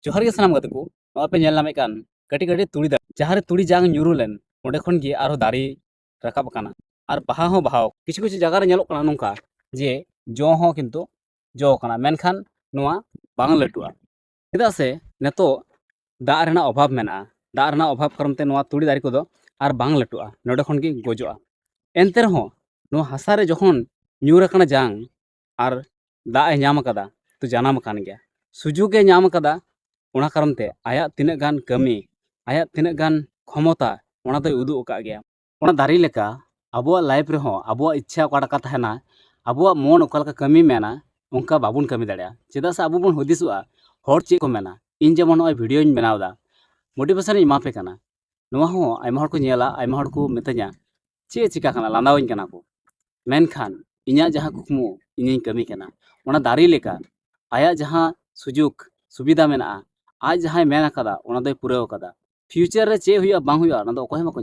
जोहार गे सानाम गाते को नवा पे नेल नामे कान कटी कटी तुड़ी दा जहां रे तुड़ी जांग ᱧᱩᱨᱩ len onde khon gi aro dari rakab kana ar baha ho baha किछु किछु जगह रे ñelok kana nongka je jo ho kintu jo kana menkhan noa bang latua cheda se neto da rena obhab mena da rena obhab karonte noa tuड़ी dari kodo ar bang latua node khon gi gojoa ente reho no hasa re jokhon ñur akana jang ar da e ñam akada to janam kan gya सुजुग e ñam akada ona karonte aya tinag gan kami aya tinag gan khomota ona doy udu ka gya ona dari leka abuwa life reho abuwa ichha okata ka tahena abuwa mon okalaka kami mena onka babun kami daria cheda sa abu bon hodisua hor che ko mena in jemon oi video in benawda motivation ima pe kana noa ho aima hor ko nyela aima hor ko metanya che chika kana landawin kana ko menkhan inya jaha kukmu inying kami kana ona dari leka aya jaha सुजुग सुविधा मेना आज जहां main कदा ओना दय पुराव कदा future रे चे हुआ बांग हुआ ना दो कोहे मको